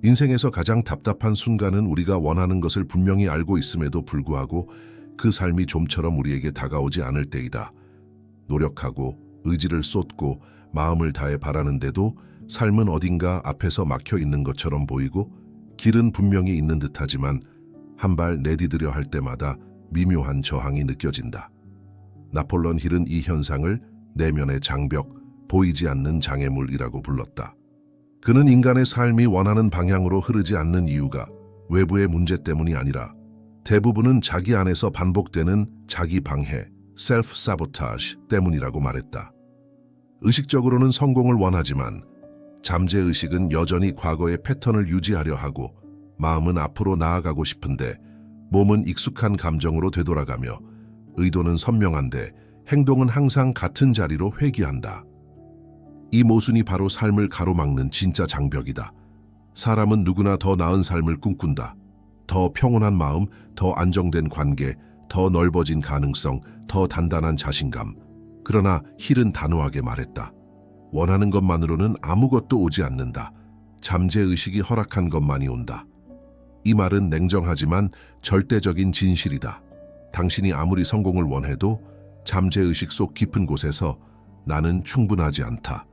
인생에서 가장 답답한 순간은 우리가 원하는 것을 분명히 알고 있음에도 불구하고 그 삶이 좀처럼 우리에게 다가오지 않을 때이다. 노력하고 의지를 쏟고 마음을 다해 바라는데도 삶은 어딘가 앞에서 막혀 있는 것처럼 보이고 길은 분명히 있는 듯하지만 한 발 내디디려 할 때마다 미묘한 저항이 느껴진다. 나폴레옹 힐은 이 현상을 내면의 장벽, 보이지 않는 장애물이라고 불렀다. 그는 인간의 삶이 원하는 방향으로 흐르지 않는 이유가 외부의 문제 때문이 아니라 대부분은 자기 안에서 반복되는 자기 방해, 셀프 사보타지 때문이라고 말했다. 의식적으로는 성공을 원하지만 잠재의식은 여전히 과거의 패턴을 유지하려 하고 마음은 앞으로 나아가고 싶은데 몸은 익숙한 감정으로 되돌아가며 의도는 선명한데 행동은 항상 같은 자리로 회귀한다. 이 모순이 바로 삶을 가로막는 진짜 장벽이다. 사람은 누구나 더 나은 삶을 꿈꾼다. 더 평온한 마음, 더 안정된 관계, 더 넓어진 가능성, 더 단단한 자신감. 그러나 힐은 단호하게 말했다. 원하는 것만으로는 아무것도 오지 않는다. 잠재의식이 허락한 것만이 온다. 이 말은 냉정하지만 절대적인 진실이다. 당신이 아무리 성공을 원해도 잠재의식 속 깊은 곳에서 나는 충분하지 않다.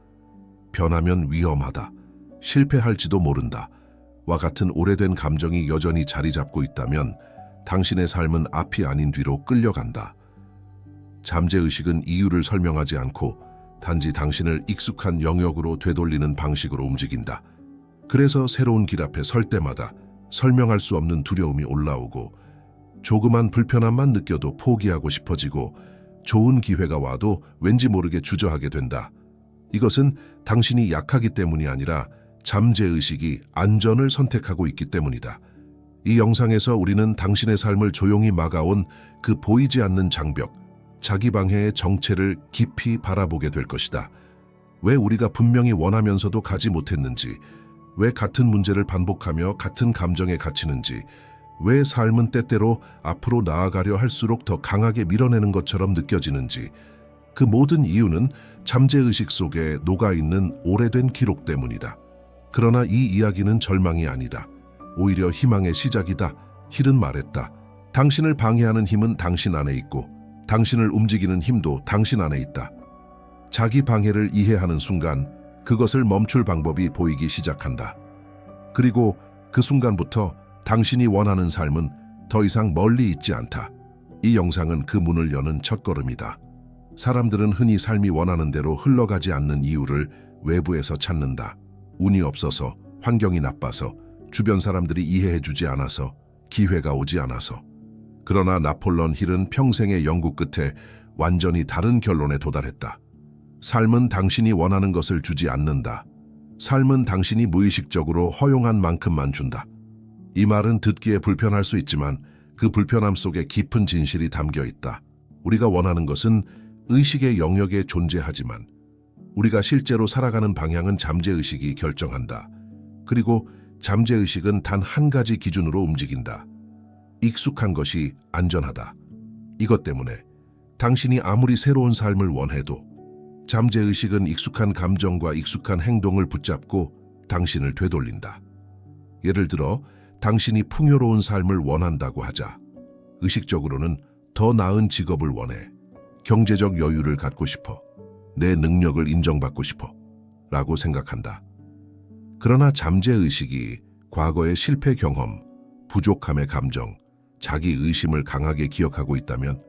변하면 위험하다. 실패할지도 모른다. 와 같은 오래된 감정이 여전히 자리 잡고 있다면 당신의 삶은 앞이 아닌 뒤로 끌려간다. 잠재의식은 이유를 설명하지 않고 단지 당신을 익숙한 영역으로 되돌리는 방식으로 움직인다. 그래서 새로운 길 앞에 설 때마다 설명할 수 없는 두려움이 올라오고 조그만 불편함만 느껴도 포기하고 싶어지고 좋은 기회가 와도 왠지 모르게 주저하게 된다. 이것은 당신이 약하기 때문이 아니라 잠재의식이 안전을 선택하고 있기 때문이다. 이 영상에서 우리는 당신의 삶을 조용히 막아온 그 보이지 않는 장벽, 자기 방해의 정체를 깊이 바라보게 될 것이다. 왜 우리가 분명히 원하면서도 가지 못했는지, 왜 같은 문제를 반복하며 같은 감정에 갇히는지, 왜 삶은 때때로 앞으로 나아가려 할수록 더 강하게 밀어내는 것처럼 느껴지는지, 그 모든 이유는 잠재의식 속에 녹아있는 오래된 기록 때문이다. 그러나 이 이야기는 절망이 아니다. 오히려 희망의 시작이다. 힐은 말했다. 당신을 방해하는 힘은 당신 안에 있고 당신을 움직이는 힘도 당신 안에 있다. 자기 방해를 이해하는 순간 그것을 멈출 방법이 보이기 시작한다. 그리고 그 순간부터 당신이 원하는 삶은 더 이상 멀리 있지 않다. 이 영상은 그 문을 여는 첫걸음이다. 사람들은 흔히 삶이 원하는 대로 흘러가지 않는 이유를 외부에서 찾는다. 운이 없어서, 환경이 나빠서, 주변 사람들이 이해해주지 않아서, 기회가 오지 않아서. 그러나 나폴레옹 힐은 평생의 연구 끝에 완전히 다른 결론에 도달했다. 삶은 당신이 원하는 것을 주지 않는다. 삶은 당신이 무의식적으로 허용한 만큼만 준다. 이 말은 듣기에 불편할 수 있지만 그 불편함 속에 깊은 진실이 담겨 있다. 우리가 원하는 것은 의식의 영역에 존재하지만 우리가 실제로 살아가는 방향은 잠재의식이 결정한다. 그리고 잠재의식은 단 한 가지 기준으로 움직인다. 익숙한 것이 안전하다. 이것 때문에 당신이 아무리 새로운 삶을 원해도 잠재의식은 익숙한 감정과 익숙한 행동을 붙잡고 당신을 되돌린다. 예를 들어 당신이 풍요로운 삶을 원한다고 하자. 의식적으로는 더 나은 직업을 원해. 경제적 여유를 갖고 싶어. 내 능력을 인정받고 싶어. 라고 생각한다. 그러나 잠재의식이 과거의 실패 경험, 부족함의 감정, 자기 의심을 강하게 기억하고 있다면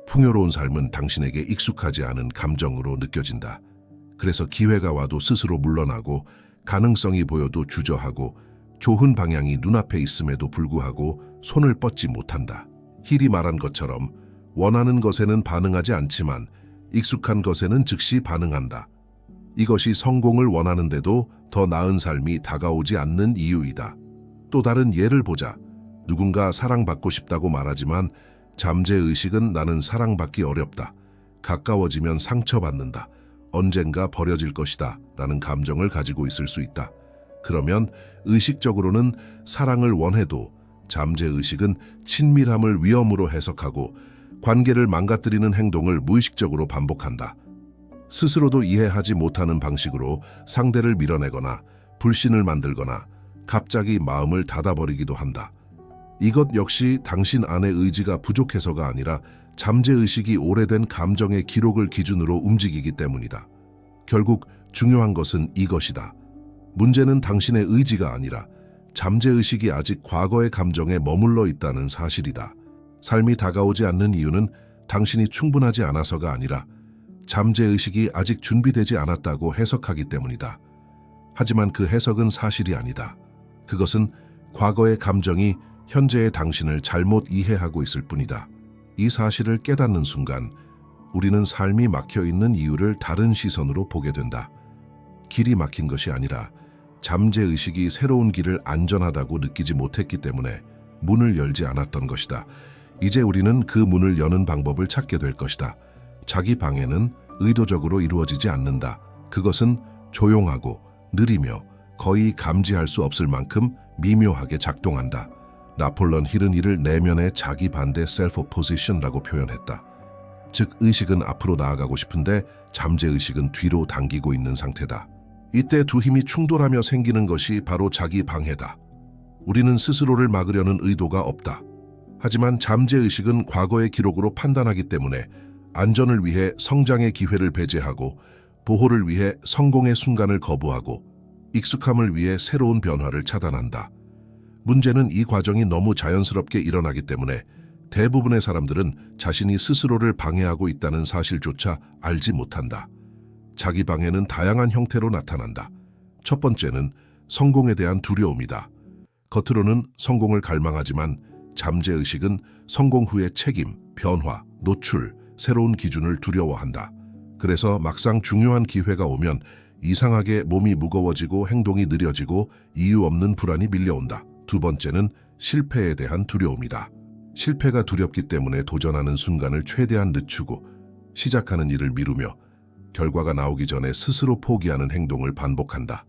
풍요로운 삶은 당신에게 익숙하지 않은 감정으로 느껴진다. 그래서 기회가 와도 스스로 물러나고 가능성이 보여도 주저하고 좋은 방향이 눈앞에 있음에도 불구하고 손을 뻗지 못한다. 힐이 말한 것처럼 원하는 것에는 반응하지 않지만 익숙한 것에는 즉시 반응한다. 이것이 성공을 원하는데도 더 나은 삶이 다가오지 않는 이유이다. 또 다른 예를 보자. 누군가 사랑받고 싶다고 말하지만 잠재의식은 나는 사랑받기 어렵다. 가까워지면 상처받는다. 언젠가 버려질 것이다. 라는 감정을 가지고 있을 수 있다. 그러면 의식적으로는 사랑을 원해도 잠재의식은 친밀함을 위험으로 해석하고 관계를 망가뜨리는 행동을 무의식적으로 반복한다. 스스로도 이해하지 못하는 방식으로 상대를 밀어내거나 불신을 만들거나 갑자기 마음을 닫아버리기도 한다. 이것 역시 당신 안의 의지가 부족해서가 아니라 잠재의식이 오래된 감정의 기록을 기준으로 움직이기 때문이다. 결국 중요한 것은 이것이다. 문제는 당신의 의지가 아니라 잠재의식이 아직 과거의 감정에 머물러 있다는 사실이다. 삶이 다가오지 않는 이유는 당신이 충분하지 않아서가 아니라 잠재의식이 아직 준비되지 않았다고 해석하기 때문이다. 하지만 그 해석은 사실이 아니다. 그것은 과거의 감정이 현재의 당신을 잘못 이해하고 있을 뿐이다. 이 사실을 깨닫는 순간 우리는 삶이 막혀있는 이유를 다른 시선으로 보게 된다. 길이 막힌 것이 아니라 잠재의식이 새로운 길을 안전하다고 느끼지 못했기 때문에 문을 열지 않았던 것이다. 이제 우리는 그 문을 여는 방법을 찾게 될 것이다. 자기 방해는 의도적으로 이루어지지 않는다. 그것은 조용하고 느리며 거의 감지할 수 없을 만큼 미묘하게 작동한다. 나폴레옹 힐은 이를 내면의 자기 반대 셀프 오포지션이라고 표현했다. 즉 의식은 앞으로 나아가고 싶은데 잠재의식은 뒤로 당기고 있는 상태다. 이때 두 힘이 충돌하며 생기는 것이 바로 자기 방해다. 우리는 스스로를 막으려는 의도가 없다. 하지만 잠재의식은 과거의 기록으로 판단하기 때문에 안전을 위해 성장의 기회를 배제하고 보호를 위해 성공의 순간을 거부하고 익숙함을 위해 새로운 변화를 차단한다. 문제는 이 과정이 너무 자연스럽게 일어나기 때문에 대부분의 사람들은 자신이 스스로를 방해하고 있다는 사실조차 알지 못한다. 자기 방해는 다양한 형태로 나타난다. 첫 번째는 성공에 대한 두려움이다. 겉으로는 성공을 갈망하지만 잠재의식은 성공 후의 책임, 변화, 노출, 새로운 기준을 두려워한다. 그래서 막상 중요한 기회가 오면 이상하게 몸이 무거워지고 행동이 느려지고 이유 없는 불안이 밀려온다. 두 번째는 실패에 대한 두려움이다. 실패가 두렵기 때문에 도전하는 순간을 최대한 늦추고 시작하는 일을 미루며 결과가 나오기 전에 스스로 포기하는 행동을 반복한다.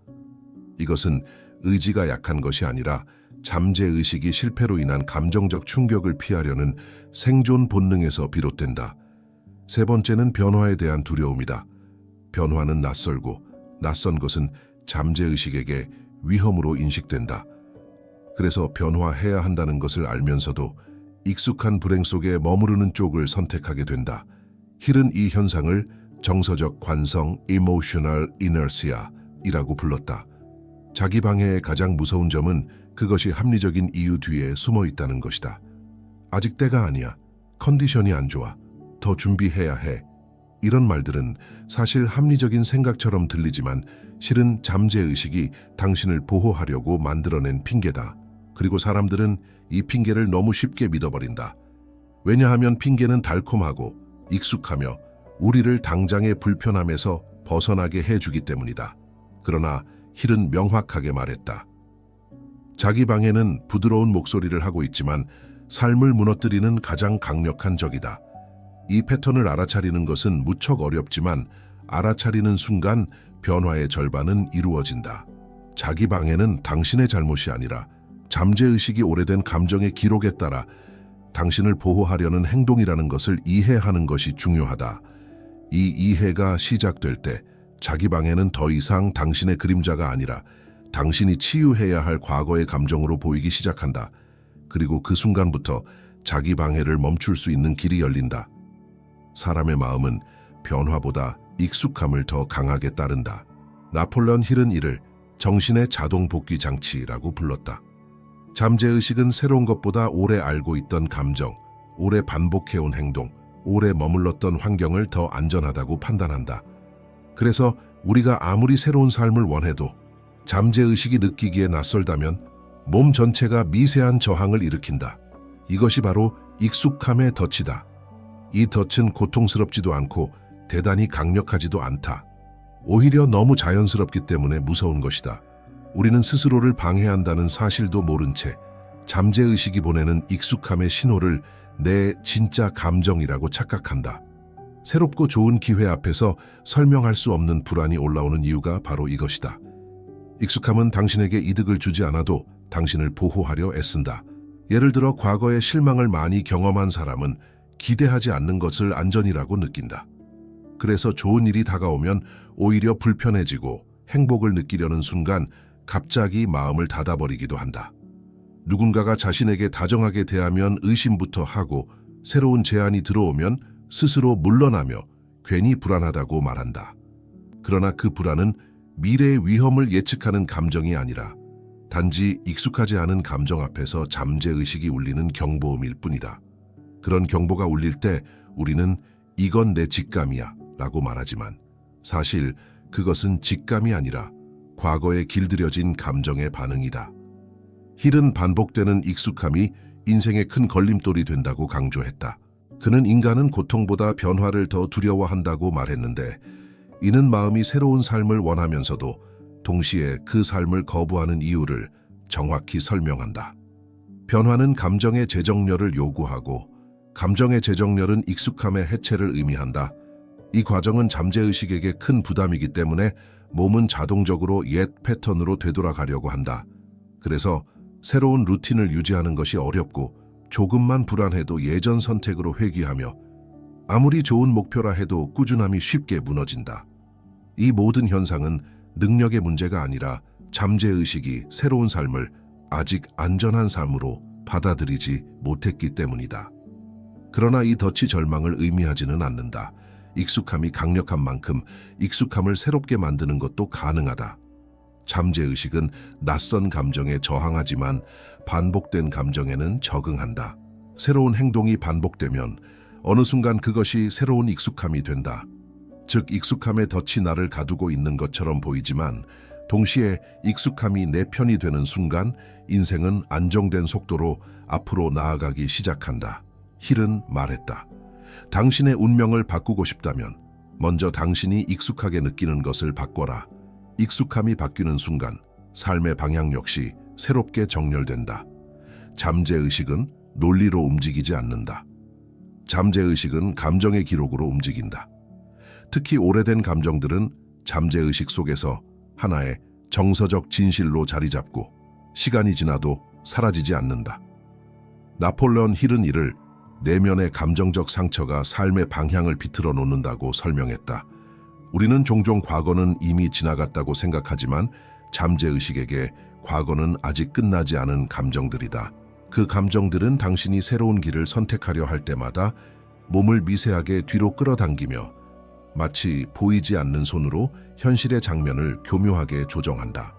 이것은 의지가 약한 것이 아니라 잠재의식이 실패로 인한 감정적 충격을 피하려는 생존 본능에서 비롯된다. 세 번째는 변화에 대한 두려움이다. 변화는 낯설고 낯선 것은 잠재의식에게 위험으로 인식된다. 그래서 변화해야 한다는 것을 알면서도 익숙한 불행 속에 머무르는 쪽을 선택하게 된다. 힐은 이 현상을 정서적 관성 (emotional inertia)이라고 불렀다. 자기 방해의 가장 무서운 점은 그것이 합리적인 이유 뒤에 숨어 있다는 것이다. 아직 때가 아니야. 컨디션이 안 좋아. 더 준비해야 해. 이런 말들은 사실 합리적인 생각처럼 들리지만 실은 잠재의식이 당신을 보호하려고 만들어낸 핑계다. 그리고 사람들은 이 핑계를 너무 쉽게 믿어버린다. 왜냐하면 핑계는 달콤하고 익숙하며 우리를 당장의 불편함에서 벗어나게 해주기 때문이다. 그러나 힐은 명확하게 말했다. 자기 방해는 부드러운 목소리를 하고 있지만 삶을 무너뜨리는 가장 강력한 적이다. 이 패턴을 알아차리는 것은 무척 어렵지만 알아차리는 순간 변화의 절반은 이루어진다. 자기 방해는 당신의 잘못이 아니라 잠재의식이 오래된 감정의 기록에 따라 당신을 보호하려는 행동이라는 것을 이해하는 것이 중요하다. 이 이해가 시작될 때 자기 방해는 더 이상 당신의 그림자가 아니라 당신이 치유해야 할 과거의 감정으로 보이기 시작한다. 그리고 그 순간부터 자기 방해를 멈출 수 있는 길이 열린다. 사람의 마음은 변화보다 익숙함을 더 강하게 따른다. 나폴레옹 힐은 이를 정신의 자동 복귀 장치라고 불렀다. 잠재의식은 새로운 것보다 오래 알고 있던 감정, 오래 반복해온 행동, 오래 머물렀던 환경을 더 안전하다고 판단한다. 그래서 우리가 아무리 새로운 삶을 원해도 잠재의식이 느끼기에 낯설다면 몸 전체가 미세한 저항을 일으킨다. 이것이 바로 익숙함의 덫이다. 이 덫은 고통스럽지도 않고 대단히 강력하지도 않다. 오히려 너무 자연스럽기 때문에 무서운 것이다. 우리는 스스로를 방해한다는 사실도 모른 채 잠재의식이 보내는 익숙함의 신호를 내 진짜 감정이라고 착각한다. 새롭고 좋은 기회 앞에서 설명할 수 없는 불안이 올라오는 이유가 바로 이것이다. 익숙함은 당신에게 이득을 주지 않아도 당신을 보호하려 애쓴다. 예를 들어 과거의 실망을 많이 경험한 사람은 기대하지 않는 것을 안전이라고 느낀다. 그래서 좋은 일이 다가오면 오히려 불편해지고 행복을 느끼려는 순간 갑자기 마음을 닫아버리기도 한다. 누군가가 자신에게 다정하게 대하면 의심부터 하고 새로운 제안이 들어오면 스스로 물러나며 괜히 불안하다고 말한다. 그러나 그 불안은 미래의 위험을 예측하는 감정이 아니라 단지 익숙하지 않은 감정 앞에서 잠재의식이 울리는 경보음일 뿐이다. 그런 경보가 울릴 때 우리는 이건 내 직감이야 라고 말하지만 사실 그것은 직감이 아니라 과거에 길들여진 감정의 반응이다. 힐은 반복되는 익숙함이 인생의 큰 걸림돌이 된다고 강조했다. 그는 인간은 고통보다 변화를 더 두려워한다고 말했는데 이는 마음이 새로운 삶을 원하면서도 동시에 그 삶을 거부하는 이유를 정확히 설명한다. 변화는 감정의 재정렬을 요구하고 감정의 재정렬은 익숙함의 해체를 의미한다. 이 과정은 잠재의식에게 큰 부담이기 때문에 몸은 자동적으로 옛 패턴으로 되돌아가려고 한다. 그래서 새로운 루틴을 유지하는 것이 어렵고 조금만 불안해도 예전 선택으로 회귀하며 아무리 좋은 목표라 해도 꾸준함이 쉽게 무너진다. 이 모든 현상은 능력의 문제가 아니라 잠재의식이 새로운 삶을 아직 안전한 삶으로 받아들이지 못했기 때문이다. 그러나 이 덫이 절망을 의미하지는 않는다. 익숙함이 강력한 만큼 익숙함을 새롭게 만드는 것도 가능하다. 잠재의식은 낯선 감정에 저항하지만 반복된 감정에는 적응한다. 새로운 행동이 반복되면 어느 순간 그것이 새로운 익숙함이 된다. 즉 익숙함의 덫이 나를 가두고 있는 것처럼 보이지만 동시에 익숙함이 내 편이 되는 순간 인생은 안정된 속도로 앞으로 나아가기 시작한다. 힐은 말했다. 당신의 운명을 바꾸고 싶다면 먼저 당신이 익숙하게 느끼는 것을 바꿔라. 익숙함이 바뀌는 순간 삶의 방향 역시 새롭게 정렬된다. 잠재의식은 논리로 움직이지 않는다. 잠재의식은 감정의 기록으로 움직인다. 특히 오래된 감정들은 잠재의식 속에서 하나의 정서적 진실로 자리 잡고 시간이 지나도 사라지지 않는다. 나폴레온 힐은 이를 내면의 감정적 상처가 삶의 방향을 비틀어 놓는다고 설명했다. 우리는 종종 과거는 이미 지나갔다고 생각하지만 잠재의식에게 과거는 아직 끝나지 않은 감정들이다. 그 감정들은 당신이 새로운 길을 선택하려 할 때마다 몸을 미세하게 뒤로 끌어당기며 마치 보이지 않는 손으로 현실의 장면을 교묘하게 조정한다.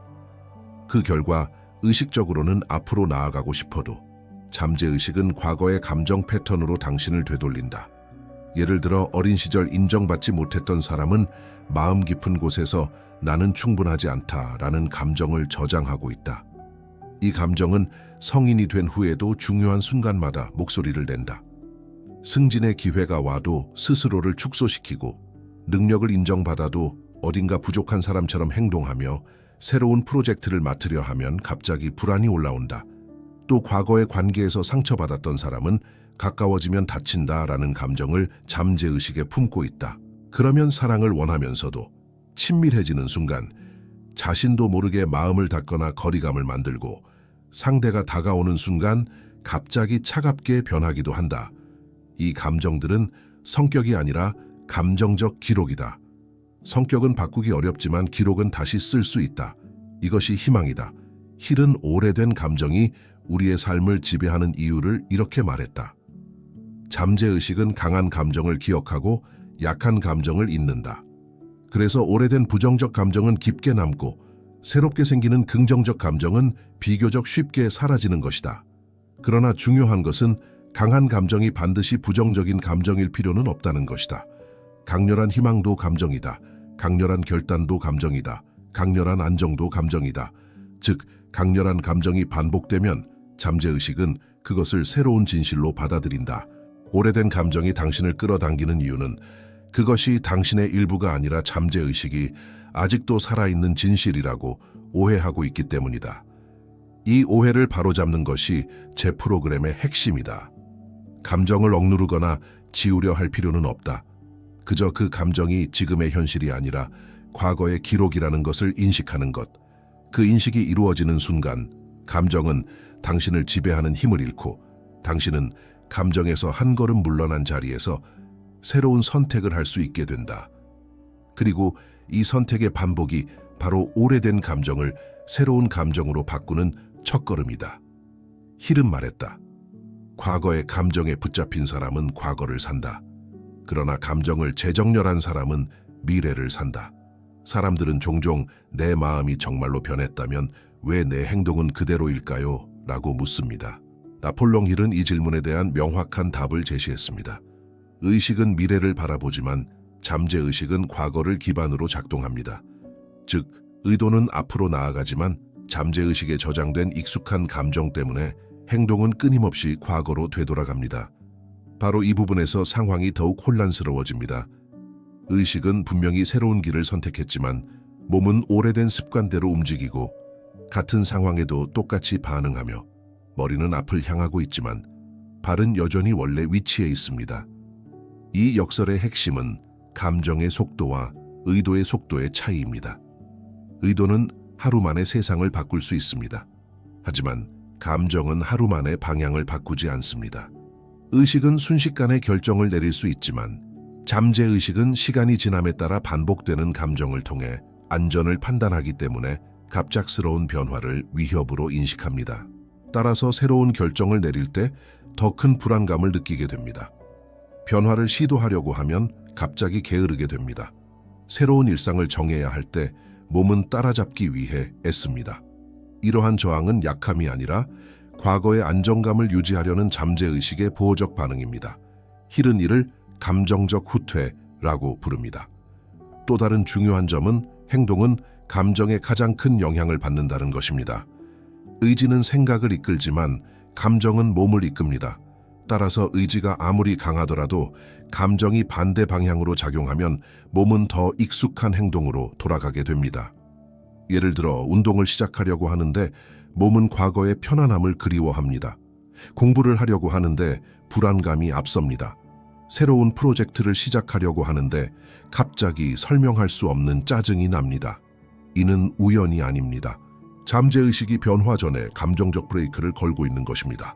그 결과 의식적으로는 앞으로 나아가고 싶어도 잠재의식은 과거의 감정 패턴으로 당신을 되돌린다. 예를 들어 어린 시절 인정받지 못했던 사람은 마음 깊은 곳에서 나는 충분하지 않다라는 감정을 저장하고 있다. 이 감정은 성인이 된 후에도 중요한 순간마다 목소리를 낸다. 승진의 기회가 와도 스스로를 축소시키고 능력을 인정받아도 어딘가 부족한 사람처럼 행동하며 새로운 프로젝트를 맡으려 하면 갑자기 불안이 올라온다. 또 과거의 관계에서 상처받았던 사람은 가까워지면 다친다라는 감정을 잠재의식에 품고 있다. 그러면 사랑을 원하면서도 친밀해지는 순간 자신도 모르게 마음을 닫거나 거리감을 만들고 상대가 다가오는 순간 갑자기 차갑게 변하기도 한다. 이 감정들은 성격이 아니라 감정적 기록이다. 성격은 바꾸기 어렵지만 기록은 다시 쓸 수 있다. 이것이 희망이다. 힐은 오래된 감정이 우리의 삶을 지배하는 이유를 이렇게 말했다. 잠재의식은 강한 감정을 기억하고 약한 감정을 잊는다. 그래서 오래된 부정적 감정은 깊게 남고 새롭게 생기는 긍정적 감정은 비교적 쉽게 사라지는 것이다. 그러나 중요한 것은 강한 감정이 반드시 부정적인 감정일 필요는 없다는 것이다. 강렬한 희망도 감정이다. 강렬한 결단도 감정이다. 강렬한 안정도 감정이다. 즉, 강렬한 감정이 반복되면 잠재의식은 그것을 새로운 진실로 받아들인다. 오래된 감정이 당신을 끌어당기는 이유는 그것이 당신의 일부가 아니라 잠재의식이 아직도 살아있는 진실이라고 오해하고 있기 때문이다. 이 오해를 바로잡는 것이 제 프로그램의 핵심이다. 감정을 억누르거나 지우려 할 필요는 없다. 그저 그 감정이 지금의 현실이 아니라 과거의 기록이라는 것을 인식하는 것. 그 인식이 이루어지는 순간 감정은 당신을 지배하는 힘을 잃고 당신은 감정에서 한 걸음 물러난 자리에서 새로운 선택을 할 수 있게 된다. 그리고 이 선택의 반복이 바로 오래된 감정을 새로운 감정으로 바꾸는 첫걸음이다. 힐은 말했다. 과거의 감정에 붙잡힌 사람은 과거를 산다. 그러나 감정을 재정렬한 사람은 미래를 산다. 사람들은 종종 내 마음이 정말로 변했다면 왜 내 행동은 그대로일까요? 라고 묻습니다. 나폴롱 힐은 이 질문에 대한 명확한 답을 제시했습니다. 의식은 미래를 바라보지만 잠재의식은 과거를 기반으로 작동합니다. 즉, 의도는 앞으로 나아가지만 잠재의식에 저장된 익숙한 감정 때문에 행동은 끊임없이 과거로 되돌아갑니다. 바로 이 부분에서 상황이 더욱 혼란스러워집니다. 의식은 분명히 새로운 길을 선택했지만 몸은 오래된 습관대로 움직이고 같은 상황에도 똑같이 반응하며 머리는 앞을 향하고 있지만 발은 여전히 원래 위치에 있습니다. 이 역설의 핵심은 감정의 속도와 의도의 속도의 차이입니다. 의도는 하루 만에 세상을 바꿀 수 있습니다. 하지만 감정은 하루 만에 방향을 바꾸지 않습니다. 의식은 순식간에 결정을 내릴 수 있지만 잠재의식은 시간이 지남에 따라 반복되는 감정을 통해 안전을 판단하기 때문에 갑작스러운 변화를 위협으로 인식합니다. 따라서 새로운 결정을 내릴 때 더 큰 불안감을 느끼게 됩니다. 변화를 시도하려고 하면 갑자기 게으르게 됩니다. 새로운 일상을 정해야 할 때 몸은 따라잡기 위해 애씁니다. 이러한 저항은 약함이 아니라 과거의 안정감을 유지하려는 잠재의식의 보호적 반응입니다. 힐은 이를 감정적 후퇴라고 부릅니다. 또 다른 중요한 점은 행동은 감정에 가장 큰 영향을 받는다는 것입니다. 의지는 생각을 이끌지만 감정은 몸을 이끕니다. 따라서 의지가 아무리 강하더라도 감정이 반대 방향으로 작용하면 몸은 더 익숙한 행동으로 돌아가게 됩니다. 예를 들어 운동을 시작하려고 하는데 몸은 과거의 편안함을 그리워합니다. 공부를 하려고 하는데 불안감이 앞섭니다. 새로운 프로젝트를 시작하려고 하는데 갑자기 설명할 수 없는 짜증이 납니다. 이는 우연이 아닙니다. 잠재의식이 변화 전에 감정적 브레이크를 걸고 있는 것입니다.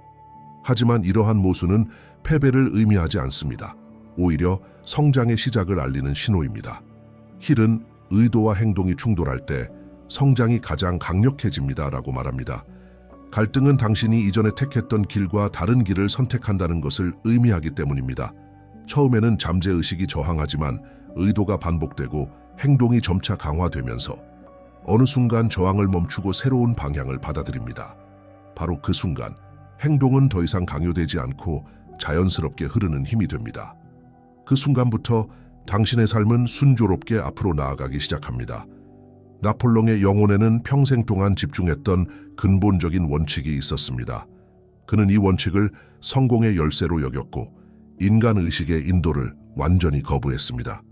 하지만 이러한 모순은 패배를 의미하지 않습니다. 오히려 성장의 시작을 알리는 신호입니다. 힐은 의도와 행동이 충돌할 때 성장이 가장 강력해집니다라고 말합니다. 갈등은 당신이 이전에 택했던 길과 다른 길을 선택한다는 것을 의미하기 때문입니다. 처음에는 잠재의식이 저항하지만 의도가 반복되고 행동이 점차 강화되면서 어느 순간 저항을 멈추고 새로운 방향을 받아들입니다. 바로 그 순간 행동은 더 이상 강요되지 않고 자연스럽게 흐르는 힘이 됩니다. 그 순간부터 당신의 삶은 순조롭게 앞으로 나아가기 시작합니다. 나폴롱의 영혼에는 평생 동안 집중했던 근본적인 원칙이 있었습니다. 그는 이 원칙을 성공의 열쇠로 여겼고 인간 의식의 인도를 완전히 거부했습니다.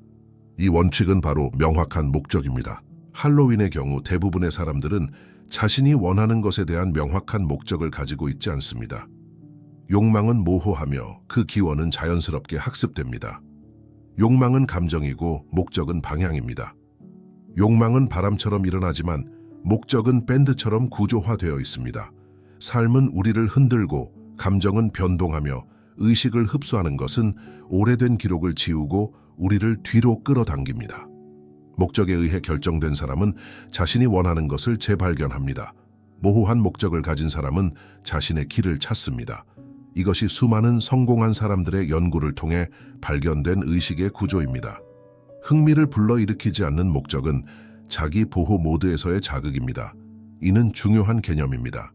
이 원칙은 바로 명확한 목적입니다. 할로윈의 경우 대부분의 사람들은 자신이 원하는 것에 대한 명확한 목적을 가지고 있지 않습니다. 욕망은 모호하며 그 기원은 자연스럽게 학습됩니다. 욕망은 감정이고 목적은 방향입니다. 욕망은 바람처럼 일어나지만 목적은 밴드처럼 구조화되어 있습니다. 삶은 우리를 흔들고 감정은 변동하며 의식을 흡수하는 것은 오래된 기록을 지우고 우리를 뒤로 끌어당깁니다. 목적에 의해 결정된 사람은 자신이 원하는 것을 재발견합니다. 모호한 목적을 가진 사람은 자신의 길을 찾습니다. 이것이 수많은 성공한 사람들의 연구를 통해 발견된 의식의 구조입니다. 흥미를 불러일으키지 않는 목적은 자기 보호 모드에서의 자극입니다. 이는 중요한 개념입니다.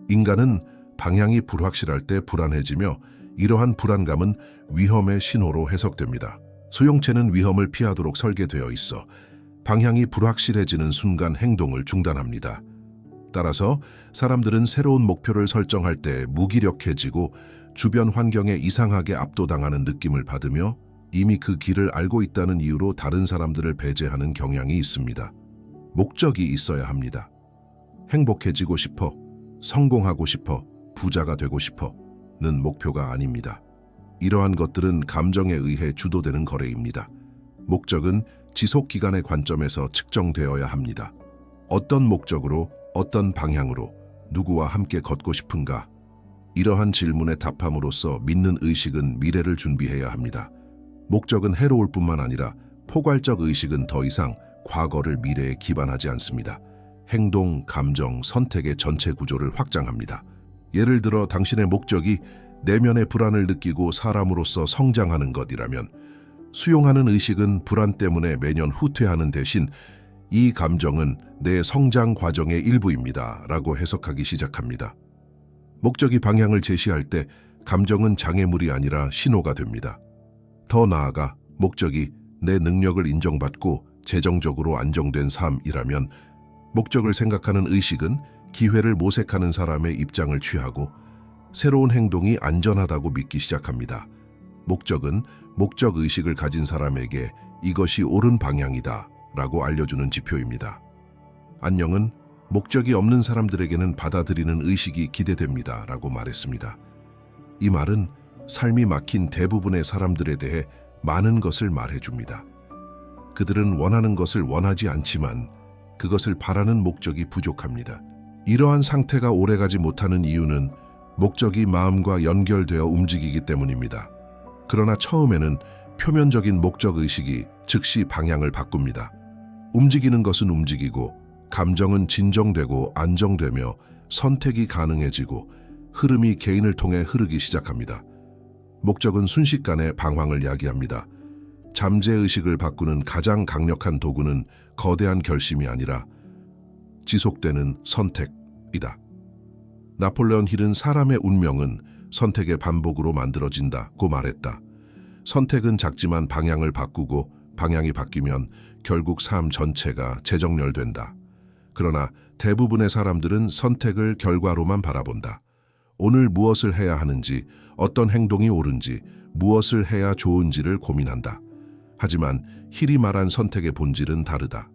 인간은 방향이 불확실할 때 불안해지며 이러한 불안감은 위험의 신호로 해석됩니다. 수용체는 위험을 피하도록 설계되어 있어 방향이 불확실해지는 순간 행동을 중단합니다. 따라서 사람들은 새로운 목표를 설정할 때 무기력해지고 주변 환경에 이상하게 압도당하는 느낌을 받으며 이미 그 길을 알고 있다는 이유로 다른 사람들을 배제하는 경향이 있습니다. 목적이 있어야 합니다. 행복해지고 싶어, 성공하고 싶어, 부자가 되고 싶어는 목표가 아닙니다. 이러한 것들은 감정에 의해 주도되는 거래입니다. 목적은 지속기간의 관점에서 측정되어야 합니다. 어떤 목적으로, 어떤 방향으로, 누구와 함께 걷고 싶은가? 이러한 질문에 답함으로써 믿는 의식은 미래를 준비해야 합니다. 목적은 해로울 뿐만 아니라 포괄적 의식은 더 이상 과거를 미래에 기반하지 않습니다. 행동, 감정, 선택의 전체 구조를 확장합니다. 예를 들어 당신의 목적이 내면의 불안을 느끼고 사람으로서 성장하는 것이라면 수용하는 의식은 불안 때문에 매년 후퇴하는 대신 이 감정은 내 성장 과정의 일부입니다 라고 해석하기 시작합니다. 목적이 방향을 제시할 때 감정은 장애물이 아니라 신호가 됩니다. 더 나아가 목적이 내 능력을 인정받고 재정적으로 안정된 삶이라면 목적을 생각하는 의식은 기회를 모색하는 사람의 입장을 취하고 새로운 행동이 안전하다고 믿기 시작합니다. 목적은 목적의식을 가진 사람에게 이것이 옳은 방향이다 라고 알려주는 지표입니다. 안녕은 목적이 없는 사람들에게는 받아들이는 의식이 기대됩니다 라고 말했습니다. 이 말은 삶이 막힌 대부분의 사람들에 대해 많은 것을 말해줍니다. 그들은 원하는 것을 원하지 않지만 그것을 바라는 목적이 부족합니다. 이러한 상태가 오래가지 못하는 이유는 목적이 마음과 연결되어 움직이기 때문입니다. 그러나 처음에는 표면적인 목적의식이 즉시 방향을 바꿉니다. 움직이는 것은 움직이고 감정은 진정되고 안정되며 선택이 가능해지고 흐름이 개인을 통해 흐르기 시작합니다. 목적은 순식간에 방황을 야기합니다. 잠재의식을 바꾸는 가장 강력한 도구는 거대한 결심이 아니라 지속되는 선택이다. 나폴레온 힐은 사람의 운명은 선택의 반복으로 만들어진다고 말했다. 선택은 작지만 방향을 바꾸고 방향이 바뀌면 결국 삶 전체가 재정렬된다. 그러나 대부분의 사람들은 선택을 결과로만 바라본다. 오늘 무엇을 해야 하는지, 어떤 행동이 옳은지, 무엇을 해야 좋은지를 고민한다. 하지만 힐이 말한 선택의 본질은 다르다.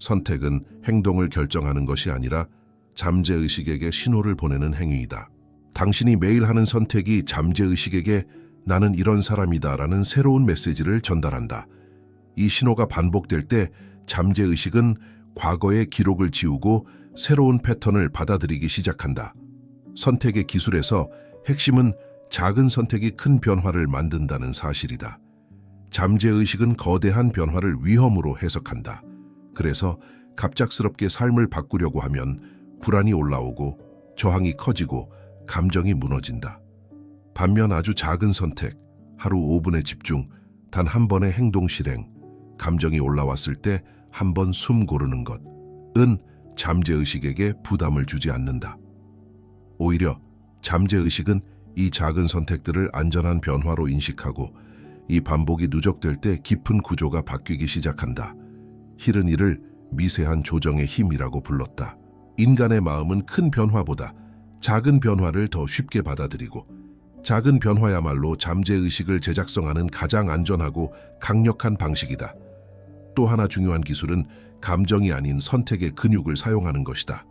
선택은 행동을 결정하는 것이 아니라 잠재의식에게 신호를 보내는 행위이다. 당신이 매일 하는 선택이 잠재의식에게 나는 이런 사람이다라는 새로운 메시지를 전달한다. 이 신호가 반복될 때 잠재의식은 과거의 기록을 지우고 새로운 패턴을 받아들이기 시작한다. 선택의 기술에서 핵심은 작은 선택이 큰 변화를 만든다는 사실이다. 잠재의식은 거대한 변화를 위험으로 해석한다. 그래서 갑작스럽게 삶을 바꾸려고 하면 불안이 올라오고 저항이 커지고 감정이 무너진다. 반면 아주 작은 선택, 하루 5분의 집중, 단 한 번의 행동 실행, 감정이 올라왔을 때 한 번 숨 고르는 것은 잠재의식에게 부담을 주지 않는다. 오히려 잠재의식은 이 작은 선택들을 안전한 변화로 인식하고 이 반복이 누적될 때 깊은 구조가 바뀌기 시작한다. 힐은 이를 미세한 조정의 힘이라고 불렀다. 인간의 마음은 큰 변화보다 작은 변화를 더 쉽게 받아들이고 작은 변화야말로 잠재의식을 제작성하는 가장 안전하고 강력한 방식이다. 또 하나 중요한 기술은 감정이 아닌 선택의 근육을 사용하는 것이다.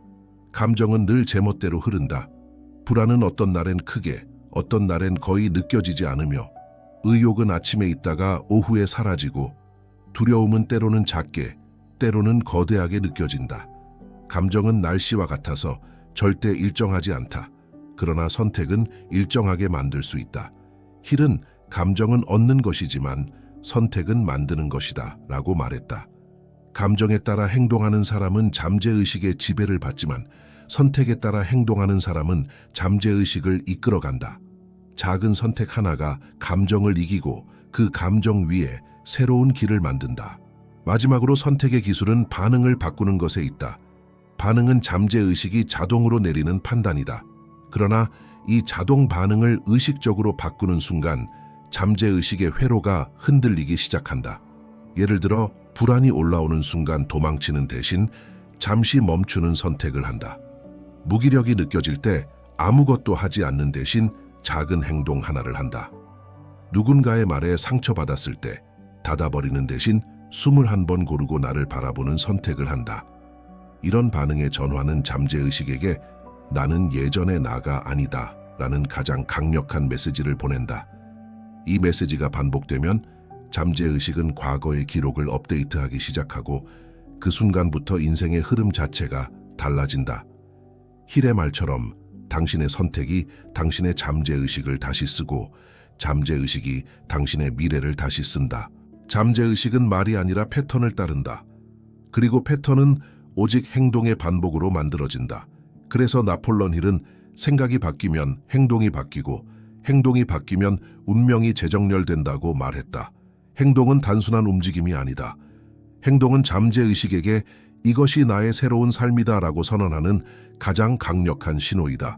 감정은 늘 제멋대로 흐른다. 불안은 어떤 날엔 크게, 어떤 날엔 거의 느껴지지 않으며 의욕은 아침에 있다가 오후에 사라지고 두려움은 때로는 작게, 때로는 거대하게 느껴진다. 감정은 날씨와 같아서 절대 일정하지 않다. 그러나 선택은 일정하게 만들 수 있다. 힐은 감정은 얻는 것이지만 선택은 만드는 것이다 라고 말했다. 감정에 따라 행동하는 사람은 잠재의식의 지배를 받지만 선택에 따라 행동하는 사람은 잠재의식을 이끌어간다. 작은 선택 하나가 감정을 이기고 그 감정 위에 새로운 길을 만든다. 마지막으로 선택의 기술은 반응을 바꾸는 것에 있다. 반응은 잠재의식이 자동으로 내리는 판단이다. 그러나 이 자동 반응을 의식적으로 바꾸는 순간 잠재의식의 회로가 흔들리기 시작한다. 예를 들어 불안이 올라오는 순간 도망치는 대신 잠시 멈추는 선택을 한다. 무기력이 느껴질 때 아무것도 하지 않는 대신 작은 행동 하나를 한다. 누군가의 말에 상처받았을 때 닫아버리는 대신 숨을 한 번 고르고 나를 바라보는 선택을 한다. 이런 반응의 전환은 잠재의식에게 나는 예전의 나가 아니다 라는 가장 강력한 메시지를 보낸다. 이 메시지가 반복되면 잠재의식은 과거의 기록을 업데이트하기 시작하고 그 순간부터 인생의 흐름 자체가 달라진다. 힐의 말처럼 당신의 선택이 당신의 잠재의식을 다시 쓰고 잠재의식이 당신의 미래를 다시 쓴다. 잠재의식은 말이 아니라 패턴을 따른다. 그리고 패턴은 오직 행동의 반복으로 만들어진다. 그래서 나폴레옹 힐은 생각이 바뀌면 행동이 바뀌고 행동이 바뀌면 운명이 재정렬된다고 말했다. 행동은 단순한 움직임이 아니다. 행동은 잠재의식에게 이것이 나의 새로운 삶이다라고 선언하는 가장 강력한 신호이다.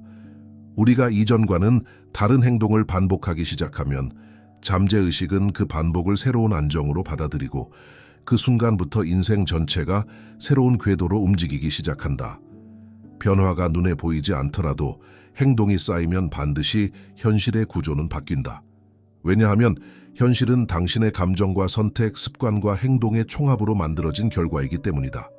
우리가 이전과는 다른 행동을 반복하기 시작하면 잠재의식은 그 반복을 새로운 안정으로 받아들이고 그 순간부터 인생 전체가 새로운 궤도로 움직이기 시작한다. 변화가 눈에 보이지 않더라도 행동이 쌓이면 반드시 현실의 구조는 바뀐다. 왜냐하면 현실은 당신의 감정과 선택, 습관과 행동의 총합으로 만들어진 결과이기 때문이다.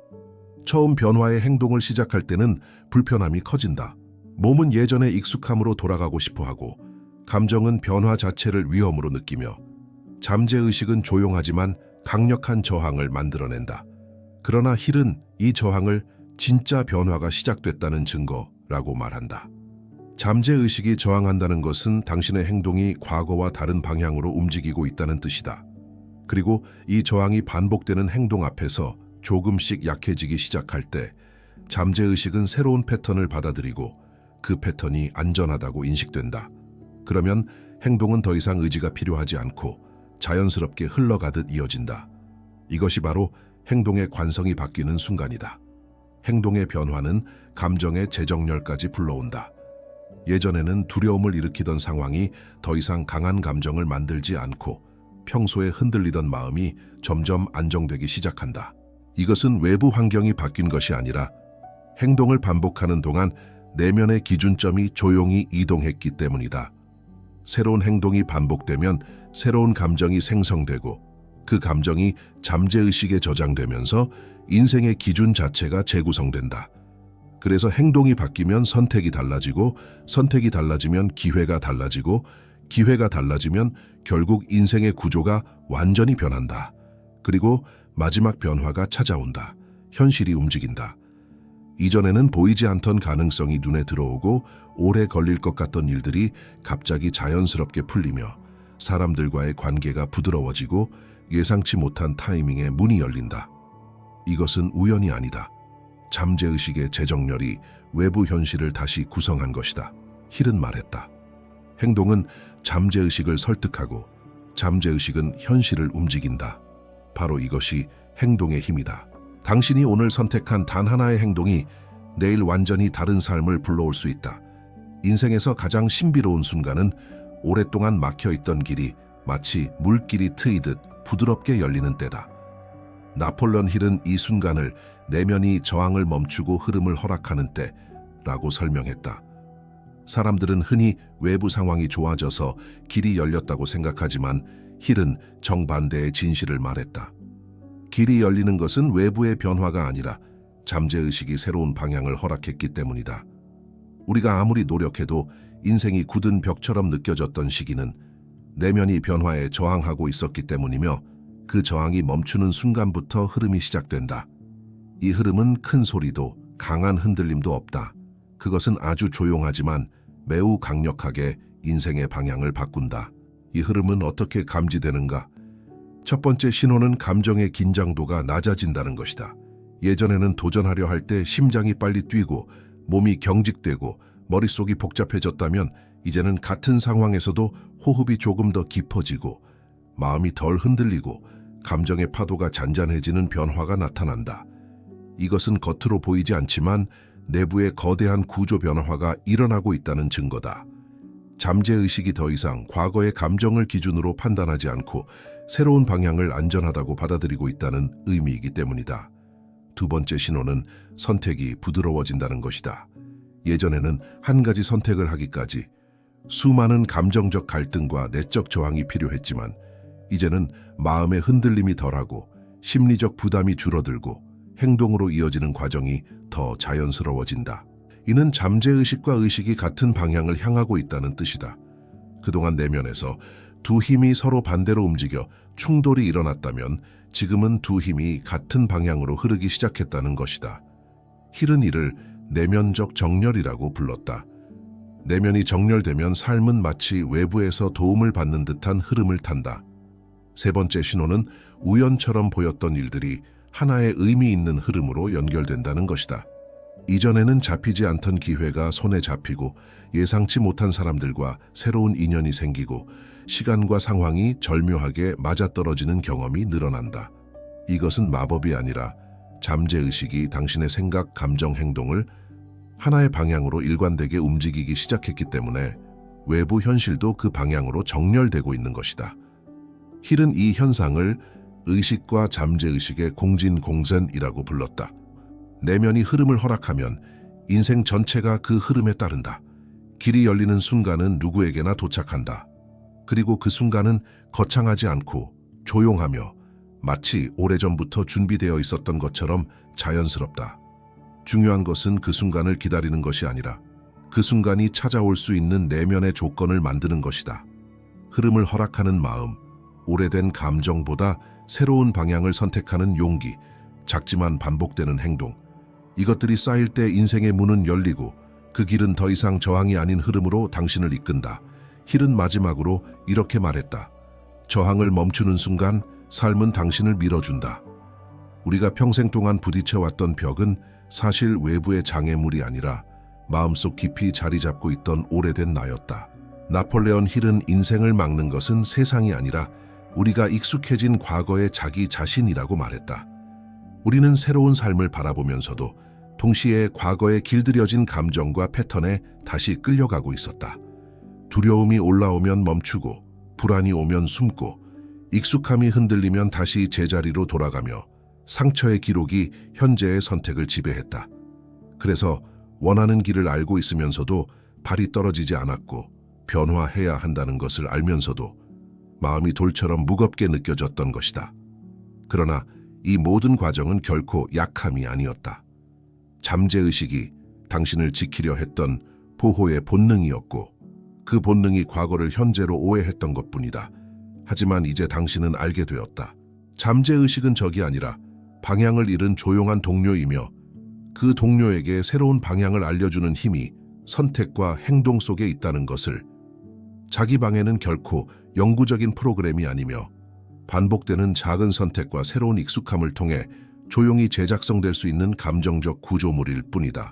처음 변화의 행동을 시작할 때는 불편함이 커진다. 몸은 예전의 익숙함으로 돌아가고 싶어하고 감정은 변화 자체를 위험으로 느끼며 잠재의식은 조용하지만 강력한 저항을 만들어낸다. 그러나 힐은 이 저항을 진짜 변화가 시작됐다는 증거라고 말한다. 잠재의식이 저항한다는 것은 당신의 행동이 과거와 다른 방향으로 움직이고 있다는 뜻이다. 그리고 이 저항이 반복되는 행동 앞에서 조금씩 약해지기 시작할 때 잠재의식은 새로운 패턴을 받아들이고 그 패턴이 안전하다고 인식된다. 그러면 행동은 더 이상 의지가 필요하지 않고 자연스럽게 흘러가듯 이어진다. 이것이 바로 행동의 관성이 바뀌는 순간이다. 행동의 변화는 감정의 재정렬까지 불러온다. 예전에는 두려움을 일으키던 상황이 더 이상 강한 감정을 만들지 않고 평소에 흔들리던 마음이 점점 안정되기 시작한다. 이것은 외부 환경이 바뀐 것이 아니라 행동을 반복하는 동안 내면의 기준점이 조용히 이동했기 때문이다. 새로운 행동이 반복되면 새로운 감정이 생성되고 그 감정이 잠재의식에 저장되면서 인생의 기준 자체가 재구성된다. 그래서 행동이 바뀌면 선택이 달라지고 선택이 달라지면 기회가 달라지고 기회가 달라지면 결국 인생의 구조가 완전히 변한다. 그리고 마지막 변화가 찾아온다. 현실이 움직인다. 이전에는 보이지 않던 가능성이 눈에 들어오고 오래 걸릴 것 같던 일들이 갑자기 자연스럽게 풀리며 사람들과의 관계가 부드러워지고 예상치 못한 타이밍에 문이 열린다. 이것은 우연이 아니다. 잠재의식의 재정렬이 외부 현실을 다시 구성한 것이다. 힐은 말했다. 행동은 잠재의식을 설득하고 잠재의식은 현실을 움직인다. 바로 이것이 행동의 힘이다. 당신이 오늘 선택한 단 하나의 행동이 내일 완전히 다른 삶을 불러올 수 있다. 인생에서 가장 신비로운 순간은 오랫동안 막혀있던 길이 마치 물길이 트이듯 부드럽게 열리는 때다. 나폴레옹 힐은 이 순간을 내면이 저항을 멈추고 흐름을 허락하는 때라고 설명했다. 사람들은 흔히 외부 상황이 좋아져서 길이 열렸다고 생각하지만 힐은 정반대의 진실을 말했다. 길이 열리는 것은 외부의 변화가 아니라 잠재의식이 새로운 방향을 허락했기 때문이다. 우리가 아무리 노력해도 인생이 굳은 벽처럼 느껴졌던 시기는 내면이 변화에 저항하고 있었기 때문이며 그 저항이 멈추는 순간부터 흐름이 시작된다. 이 흐름은 큰 소리도 강한 흔들림도 없다. 그것은 아주 조용하지만 매우 강력하게 인생의 방향을 바꾼다. 이 흐름은 어떻게 감지되는가? 첫 번째 신호는 감정의 긴장도가 낮아진다는 것이다. 예전에는 도전하려 할 때 심장이 빨리 뛰고 몸이 경직되고 머릿속이 복잡해졌다면 이제는 같은 상황에서도 호흡이 조금 더 깊어지고 마음이 덜 흔들리고 감정의 파도가 잔잔해지는 변화가 나타난다. 이것은 겉으로 보이지 않지만 내부의 거대한 구조 변화가 일어나고 있다는 증거다. 잠재의식이 더 이상 과거의 감정을 기준으로 판단하지 않고 새로운 방향을 안전하다고 받아들이고 있다는 의미이기 때문이다. 두 번째 신호는 선택이 부드러워진다는 것이다. 예전에는 한 가지 선택을 하기까지 수많은 감정적 갈등과 내적 저항이 필요했지만 이제는 마음의 흔들림이 덜하고 심리적 부담이 줄어들고 행동으로 이어지는 과정이 더 자연스러워진다. 이는 잠재의식과 의식이 같은 방향을 향하고 있다는 뜻이다. 그동안 내면에서 두 힘이 서로 반대로 움직여 충돌이 일어났다면 지금은 두 힘이 같은 방향으로 흐르기 시작했다는 것이다. 힐은 이를 내면적 정렬이라고 불렀다. 내면이 정렬되면 삶은 마치 외부에서 도움을 받는 듯한 흐름을 탄다. 세 번째 신호는 우연처럼 보였던 일들이 하나의 의미 있는 흐름으로 연결된다는 것이다. 이전에는 잡히지 않던 기회가 손에 잡히고 예상치 못한 사람들과 새로운 인연이 생기고 시간과 상황이 절묘하게 맞아떨어지는 경험이 늘어난다. 이것은 마법이 아니라 잠재의식이 당신의 생각, 감정, 행동을 하나의 방향으로 일관되게 움직이기 시작했기 때문에 외부 현실도 그 방향으로 정렬되고 있는 것이다. 힐은 이 현상을 의식과 잠재의식의 공진공전이라고 불렀다. 내면이 흐름을 허락하면 인생 전체가 그 흐름에 따른다. 길이 열리는 순간은 누구에게나 도착한다. 그리고 그 순간은 거창하지 않고 조용하며 마치 오래전부터 준비되어 있었던 것처럼 자연스럽다. 중요한 것은 그 순간을 기다리는 것이 아니라 그 순간이 찾아올 수 있는 내면의 조건을 만드는 것이다. 흐름을 허락하는 마음, 오래된 감정보다 새로운 방향을 선택하는 용기, 작지만 반복되는 행동, 이것들이 쌓일 때 인생의 문은 열리고 그 길은 더 이상 저항이 아닌 흐름으로 당신을 이끈다. 힐은 마지막으로 이렇게 말했다. 저항을 멈추는 순간 삶은 당신을 밀어준다. 우리가 평생 동안 부딪혀왔던 벽은 사실 외부의 장애물이 아니라 마음속 깊이 자리 잡고 있던 오래된 나였다. 나폴레온 힐은 인생을 막는 것은 세상이 아니라 우리가 익숙해진 과거의 자기 자신이라고 말했다. 우리는 새로운 삶을 바라보면서도 동시에 과거에 길들여진 감정과 패턴에 다시 끌려가고 있었다. 두려움이 올라오면 멈추고, 불안이 오면 숨고, 익숙함이 흔들리면 다시 제자리로 돌아가며 상처의 기록이 현재의 선택을 지배했다. 그래서 원하는 길을 알고 있으면서도 발이 떨어지지 않았고 변화해야 한다는 것을 알면서도 마음이 돌처럼 무겁게 느껴졌던 것이다. 그러나 이 모든 과정은 결코 약함이 아니었다. 잠재의식이 당신을 지키려 했던 보호의 본능이었고 그 본능이 과거를 현재로 오해했던 것뿐이다. 하지만 이제 당신은 알게 되었다. 잠재의식은 적이 아니라 방향을 잃은 조용한 동료이며 그 동료에게 새로운 방향을 알려주는 힘이 선택과 행동 속에 있다는 것을, 자기 방해는 결코 영구적인 프로그램이 아니며 반복되는 작은 선택과 새로운 익숙함을 통해 조용히 재작성될 수 있는 감정적 구조물일 뿐이다.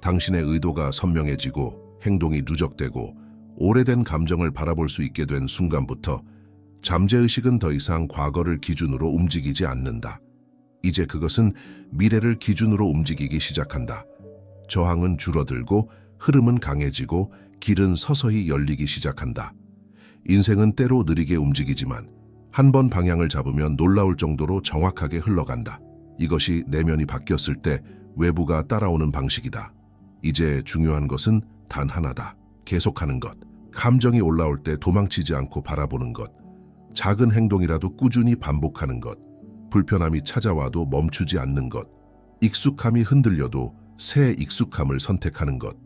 당신의 의도가 선명해지고 행동이 누적되고 오래된 감정을 바라볼 수 있게 된 순간부터 잠재의식은 더 이상 과거를 기준으로 움직이지 않는다. 이제 그것은 미래를 기준으로 움직이기 시작한다. 저항은 줄어들고 흐름은 강해지고 길은 서서히 열리기 시작한다. 인생은 때로 느리게 움직이지만 한 번 방향을 잡으면 놀라울 정도로 정확하게 흘러간다. 이것이 내면이 바뀌었을 때 외부가 따라오는 방식이다. 이제 중요한 것은 단 하나다. 계속하는 것. 감정이 올라올 때 도망치지 않고 바라보는 것. 작은 행동이라도 꾸준히 반복하는 것. 불편함이 찾아와도 멈추지 않는 것. 익숙함이 흔들려도 새 익숙함을 선택하는 것.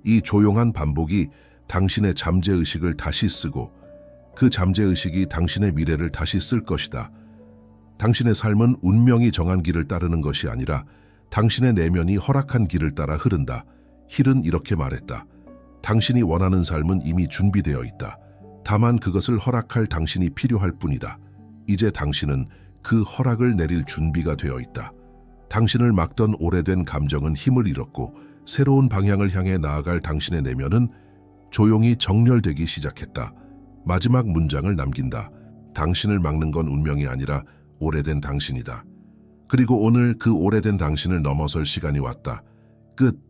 이 조용한 반복이 당신의 잠재의식을 다시 쓰고 그 잠재의식이 당신의 미래를 다시 쓸 것이다. 당신의 삶은 운명이 정한 길을 따르는 것이 아니라 당신의 내면이 허락한 길을 따라 흐른다. 힐은 이렇게 말했다. 당신이 원하는 삶은 이미 준비되어 있다. 다만 그것을 허락할 당신이 필요할 뿐이다. 이제 당신은 그 허락을 내릴 준비가 되어 있다. 당신을 막던 오래된 감정은 힘을 잃었고 새로운 방향을 향해 나아갈 당신의 내면은 조용히 정렬되기 시작했다. 마지막 문장을 남긴다. 당신을 막는 건 운명이 아니라 오래된 당신이다. 그리고 오늘 그 오래된 당신을 넘어설 시간이 왔다. 끝.